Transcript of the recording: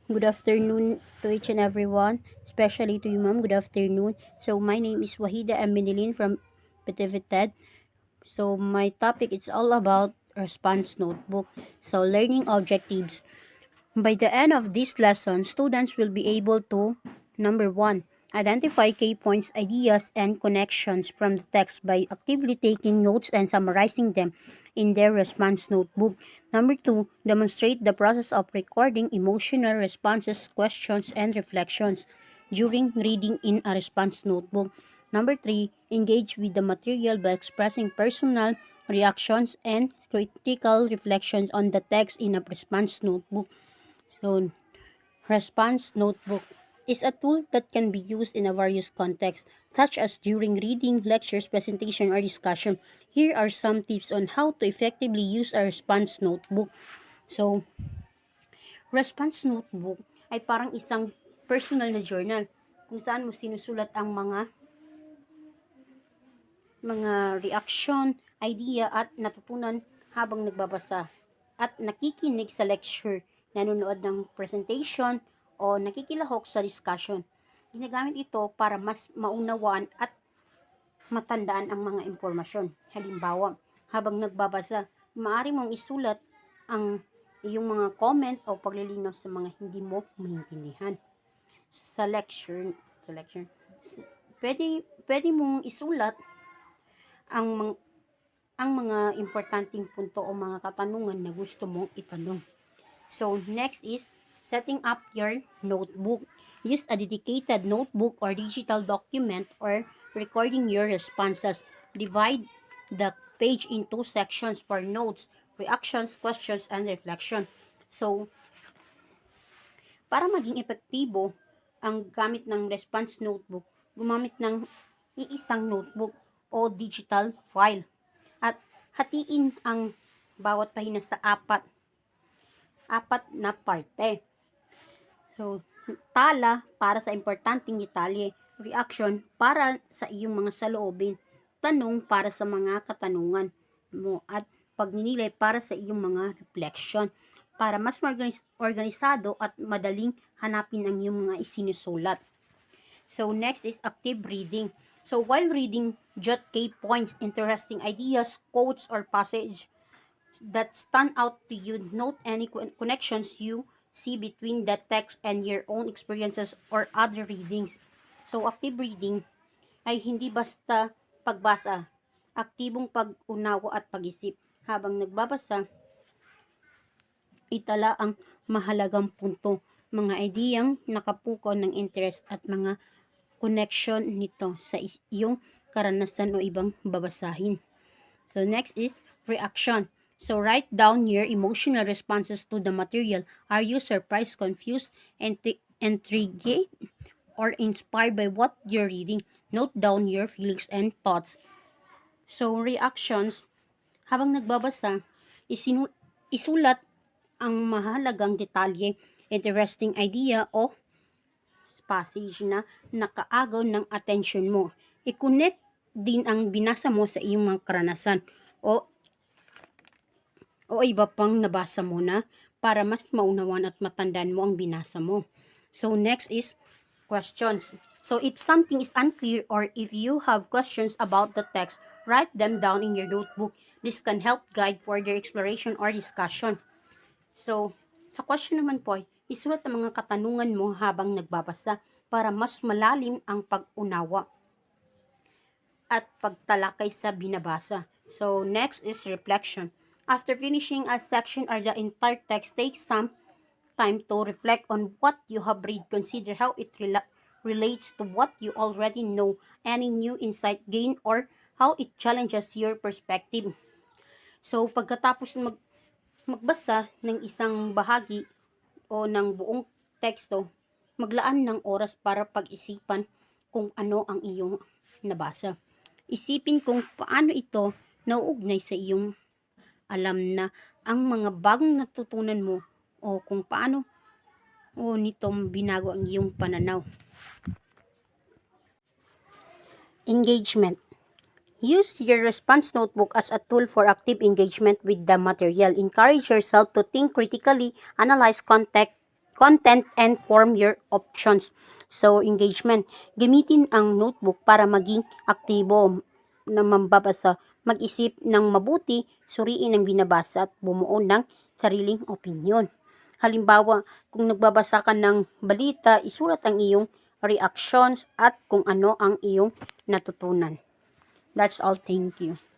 Good afternoon to each and everyone, especially to you, ma'am. Good afternoon. So, my name is Wahida Aminilin from Petivited. So, my topic is all about response notebook. So, learning objectives. By the end of this lesson, students will be able to, number one, identify key points, ideas, and connections from the text by actively taking notes and summarizing them in their response notebook. Number two, demonstrate the process of recording emotional responses, questions, and reflections during reading in a response notebook. Number three, engage with the material by expressing personal reactions and critical reflections on the text in a response notebook. So, response notebook is a tool that can be used in a various contexts, such as during reading, lectures, presentation, or discussion. Here are some tips on how to effectively use a response notebook. So, response notebook ay parang isang personal na journal kung saan mo sinusulat ang mga reaksyon, idea at natutunan habang nagbabasa at nakikinig sa lecture, nanonood ng presentation o nakikilahok sa discussion. Ginagamit ito para mas maunawaan at matandaan ang mga impormasyon. Halimbawa, habang nagbabasa, maaari mong isulat ang iyong mga comment o paglilinaw sa mga hindi mo maintindihan. Sa lecture, pwede mong isulat ang mga importanteng punto o mga katanungan na gusto mong itanong. So, next is setting up your notebook. Use a dedicated notebook or digital document or recording your responses. Divide the page into sections for notes, reactions, questions, and reflection. So, para maging epektibo ang gamit ng response notebook, gumamit ng iisang notebook o digital file at hatiin ang bawat pahina sa apat na parte. So, tala para sa importanteng detalye, reaction para sa iyong mga saloobin, tanong para sa mga katanungan mo, at pagninilay para sa iyong mga reflection para mas organisado at madaling hanapin ang iyong mga isinusulat. So, next is active reading. So, while reading, jot key points, interesting ideas, quotes, or passage that stand out to you. Note any connections you see between the text and your own experiences or other readings. So, active reading ay hindi basta pagbasa, aktibong pag-unawa at pag-isip. Habang nagbabasa, itala ang mahalagang punto, mga ideyang nakapukaw ng interest at mga connection nito sa iyong karanasan o ibang babasahin. So, next is reaction. So, write down your emotional responses to the material. Are you surprised, confused, intrigued, or inspired by what you're reading? Note down your feelings and thoughts. So, reactions. Habang nagbabasa, isulat ang mahalagang detalye, interesting idea o passage na nakaagaw ng attention mo. I-connect din ang binasa mo sa iyong mga karanasan o iba pang nabasa mo na para mas maunawan at matandaan mo ang binasa mo. So, next is questions. So, if something is unclear or if you have questions about the text, write them down in your notebook. This can help guide further exploration or discussion. So, sa question naman po, isulat ang mga katanungan mo habang nagbabasa para mas malalim ang pag-unawa at pagtalakay sa binabasa. So, next is reflection. After finishing a section or the entire text, take some time to reflect on what you have read. Consider how it relates to what you already know, any new insight gained, or how it challenges your perspective. So, pagkatapos magbasa ng isang bahagi o ng buong teksto, maglaan ng oras para pag-isipan kung ano ang iyong nabasa. Isipin kung paano ito nauugnay sa iyong alam na ang mga bagong natutunan mo o kung paano nito binago ang iyong pananaw. Engagement. Use your response notebook as a tool for active engagement with the material. Encourage yourself to think critically, analyze content and form your options. So, engagement. Gamitin ang notebook para maging aktibo na mambabasa, mag-isip ng mabuti, suriin ang binabasa at bumuo ng sariling opinyon. Halimbawa, kung nagbabasa ka ng balita, isulat ang iyong reactions at kung ano ang iyong natutunan. That's all. Thank you.